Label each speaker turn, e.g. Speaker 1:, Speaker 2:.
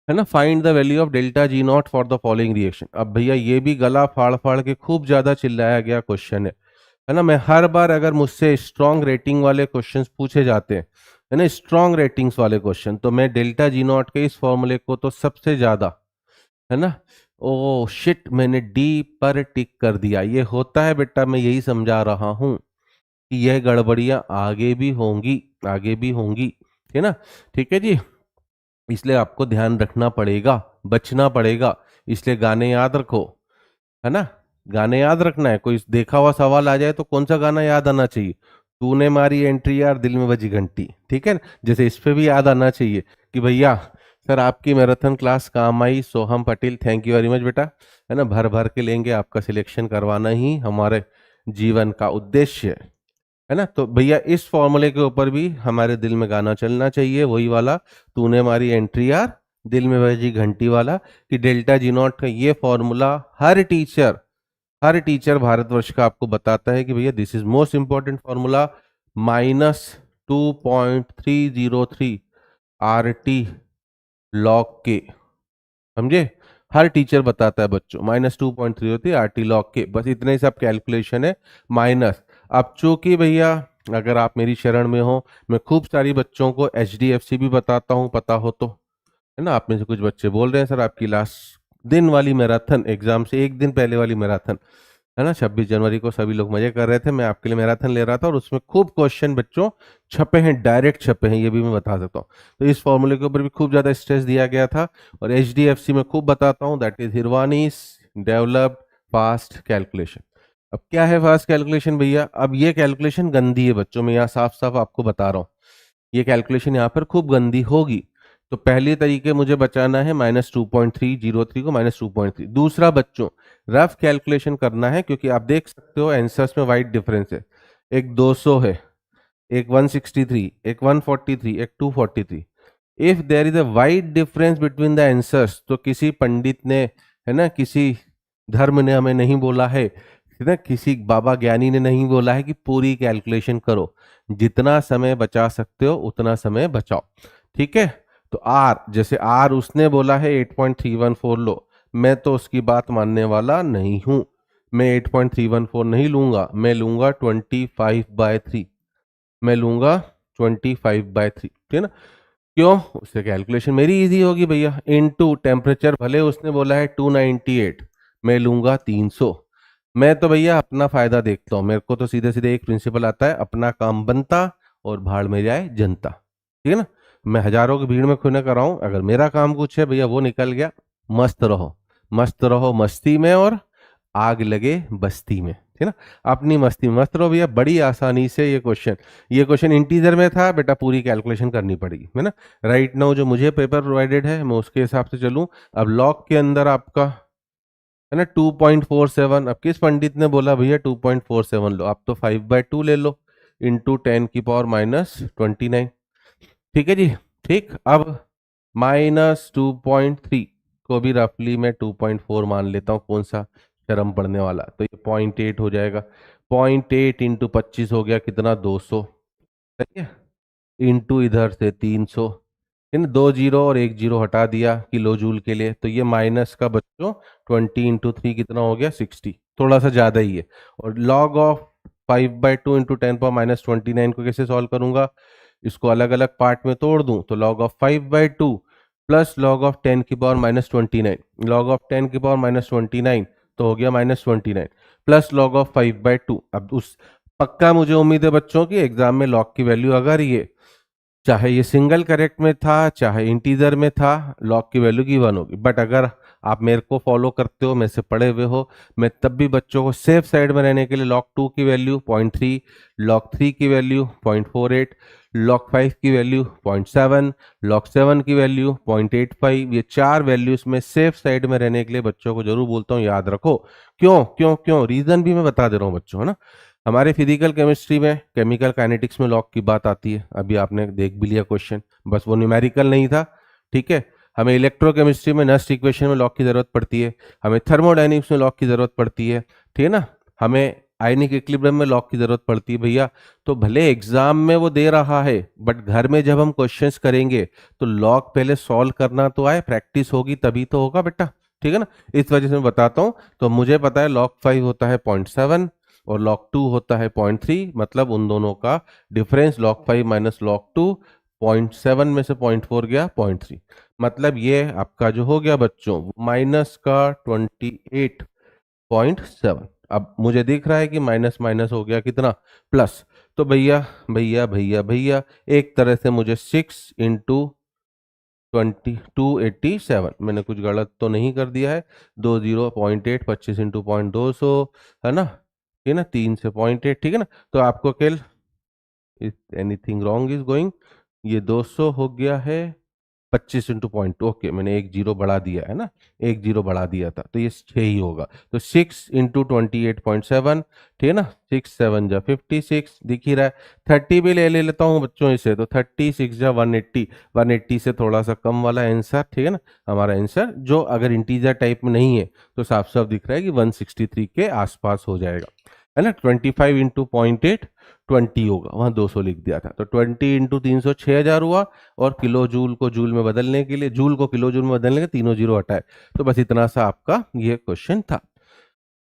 Speaker 1: है ना, find the value of delta G not for the following reaction. अब भैया ये भी गला फाड़ फाड़ के खूब ज्यादा चिल्लाया गया क्वेश्चन है ना। मैं हर बार अगर मुझसे स्ट्रॉन्ग रेटिंग वाले क्वेश्चंस पूछे जाते हैं, है ना, स्ट्रॉन्ग रेटिंग्स वाले क्वेश्चन, तो मैं डेल्टा जी नॉट के इस फॉर्मूले को तो सबसे ज्यादा, है ना, ओ शिट, मैंने डी पर टिक कर दिया। ये होता है बेटा, मैं यही समझा रहा हूं कि यह गड़बड़ियां आगे भी होंगी, आगे भी होंगी, है ना। ठीक है जी, इसलिए आपको ध्यान रखना पड़ेगा, बचना पड़ेगा। इसलिए गाने याद रखो, है ना, गाने याद रखना है। कोई देखा हुआ सवाल आ जाए तो कौन सा गाना याद आना चाहिए? तूने मारी एंट्री यार, दिल में बजी घंटी, ठीक है ना? जैसे इस पे भी याद आना चाहिए कि भैया सर आपकी मैराथन क्लास काम आई, Soham Patel, thank you very much बेटा, है ना, भर भर के लेंगे, आपका सिलेक्शन करवाना ही हमारे जीवन का उद्देश्य है ना। तो भैया इस फॉर्मूले के ऊपर भी हमारे दिल में गाना चलना चाहिए, वही वाला, तूने मारी एंट्री यार, दिल में बजी घंटी वाला, कि डेल्टा जी नॉट का ये फॉर्मूला हर टीचर भारतवर्ष का आपको बताता है कि भैया this is most important formula, -2.303 R T log के, समझे? हर टीचर बताता है बच्चों, -2.3 होती है आर टी लॉग के, बस इतने ही सब कैलकुलेशन है माइनस। अब चूंकि भैया अगर आप मेरी शरण में हो, मैं खूब सारी बच्चों को एच डी एफ सी भी बताता हूँ, पता हो तो, है ना। आप में से कुछ बच्चे बोल रहे हैं सर आपकी लास्ट दिन वाली मैराथन, एग्जाम से एक दिन पहले वाली मैराथन, है ना, 26 जनवरी को सभी लोग मजे कर रहे थे, मैं आपके लिए मैराथन ले रहा था, और उसमें खूब क्वेश्चन बच्चों छपे हैं, डायरेक्ट छपे हैं, ये भी मैं बता सकता हूँ। तो इस फॉर्मूले के ऊपर भी खूब ज्यादा स्ट्रेस दिया गया था, और एचडीएफसी में खूब बताता हूँ, दैट इज हिरवानीस डेवलप्ड फास्ट कैलकुलेशन। अब क्या है फास्ट कैलकुलेशन भैया? अब ये कैलकुलेशन गंदी है बच्चों, मैं यहाँ साफ साफ आपको बता रहा हूँ, ये कैलकुलेशन यहाँ पर खूब गंदी होगी। तो पहले तरीके मुझे बचाना है -2.303 को -2.3। दूसरा बच्चों, रफ कैलकुलेशन करना है, क्योंकि आप देख सकते हो आंसर्स में वाइड डिफरेंस है, एक 200 है, एक 163, एक 143, एक 243। If there is a wide difference between the answers, तो किसी पंडित ने, है ना, किसी धर्म ने हमें नहीं बोला है ना, किसी बाबा ज्ञानी ने नहीं बोला है कि पूरी कैलकुलेशन करो, जितना समय बचा सकते हो उतना समय बचाओ, ठीक है। तो आर, जैसे आर उसने बोला है 8.314 लो, मैं तो उसकी बात मानने वाला नहीं हूं, मैं 8.314 नहीं लूंगा, मैं लूंगा 25/3, मैं लूंगा 25/3, ठीक है ना। क्यों? उससे कैलकुलेशन मेरी इजी होगी भैया। इनटू टेम्परेचर, भले उसने बोला है 298, मैं लूंगा 300। मैं तो भैया अपना फायदा देखता हूँ, मेरे को तो सीधे सीधे एक प्रिंसिपल आता है, अपना काम बनता और भाड़ में जाए जनता, ठीक है ना। मैं हजारों की भीड़ में खुने कर रहा हूँ, अगर मेरा काम कुछ है भैया वो निकल गया, मस्त रहो, मस्त रहो मस्ती में, और आग लगे बस्ती में, ठीक है ना। अपनी मस्ती में मस्त रहो भैया, बड़ी आसानी से ये क्वेश्चन इंटीजर में था बेटा, पूरी कैलकुलेशन करनी पड़ेगी, है ना। राइट नाउ जो मुझे पेपर प्रोवाइडेड है मैं उसके हिसाब से चलूं। अब लॉग के अंदर आपका, है ना, 2.47, अब किस पंडित ने बोला भैया 2.47 लो, आप तो 5/2 ले लो, इंटू 10⁻⁻29, ठीक है जी। ठीक, अब -2.3 को भी रफली मैं 2.4 मान लेता हूँ, कौन सा शर्म पड़ने वाला, तो ये 0.8 हो जाएगा, 0.8 इंटू 25 हो गया कितना, 200, सही है, इंटू इधर से 300, इन 2 जीरो और 1 जीरो हटा दिया किलो जूल के लिए, तो ये माइनस का बच्चों 20 इंटू 3 कितना हो गया, 60, थोड़ा सा ज्यादा ही है। और लॉग ऑफ 5/2 इंटू 10⁻29 को कैसे सॉल्व करूंगा? इसको अलग अलग पार्ट में तोड़ दूं, तो log of 5/2 plus log of 10⁻29, log of 10⁻29 तो हो गया -29, प्लस लॉग ऑफ 5/2। अब उस पक्का मुझे उम्मीद है बच्चों की एग्जाम में लॉग की वैल्यू, अगर ये चाहे ये सिंगल करेक्ट में था चाहे इंटीजर में था, लॉग की वैल्यू की 1 होगी। बट अगर आप मेरे को फॉलो करते हो, मेरे से पढ़े हुए हो, मैं तब भी बच्चों को सेफ साइड में रहने के लिए log 2 की वैल्यू 0.3, log 3 की वैल्यू 0.48, log 5 की वैल्यू 0.7, log 7 की वैल्यू 0.85, ये 4 वैल्यूज में सेफ साइड में रहने के लिए बच्चों को जरूर बोलता हूँ याद रखो। क्यों क्यों क्यों, रीजन भी मैं बता दे रहा हूँ बच्चों, है ना। हमारे फिजिकल केमिस्ट्री में केमिकल काइनेटिक्स में लॉग की बात आती है, अभी आपने देख भी लिया क्वेश्चन, बस वो न्यूमेरिकल नहीं था, ठीक है। हमें इलेक्ट्रोकेमिस्ट्री में नस्ट इक्वेशन में लॉग की जरूरत पड़ती है, हमें थर्मोडायनेमिक्स में लॉग की जरूरत पड़ती है, ठीक है ना। हमें आयनिक इक्विलिब्रियम में लॉग की जरूरत पड़ती है भैया। तो भले एग्जाम में वो दे रहा है बट घर में जब हम क्वेश्चंस करेंगे तो लॉग पहले सॉल्व करना तो आए, प्रैक्टिस होगी तभी तो होगा बेटा, ठीक है ना। इस वजह से मैं बताता हूँ। तो मुझे पता है log 5 होता है 0.7 और log 2 होता है 0.3, मतलब उन दोनों का डिफरेंस log 5 माइनस log 2, 0.7 में से 0.4 गया 0.3, मतलब ये आपका जो हो गया बच्चों माइनस का 28.7। अब मुझे दिख रहा है कि माइनस माइनस हो गया कितना, प्लस। तो भैया भैया भैया भैया एक तरह से मुझे 6 × 2287, मैंने कुछ गलत तो नहीं कर दिया है, 20.8, 25 × 0.200 है ना, ठीक है ना, 3 से 0.8, ठीक है ना। तो आपको केल एनीथिंग रॉन्ग इज गोइंग, ये 200 हो गया है 25 × 0.2, ओके मैंने एक जीरो बढ़ा दिया है ना, एक जीरो बढ़ा दिया था, तो ये 6 ही होगा। तो 6 × 28.7, ठीक है ना, 6 7 जा 56 दिख ही रहा है। 30 भी ले लेता हूँ बच्चों इसे, तो 36 जा 180, 180 से थोड़ा सा कम वाला आंसर, ठीक है ना, हमारा आंसर जो अगर इंटीजर टाइप में नहीं है तो साफ साफ दिख रहा है कि 163 के आसपास हो जाएगा, है ना। 25 × 0.8 20 होगा, वहां 200 लिख दिया था, तो 20 × 300 6000 हुआ। और किलो जूल को जूल में बदलने के लिए, जूल को किलो जूल में बदलने के तीनों जीरो हटाए, तो बस इतना सा आपका ये क्वेश्चन था।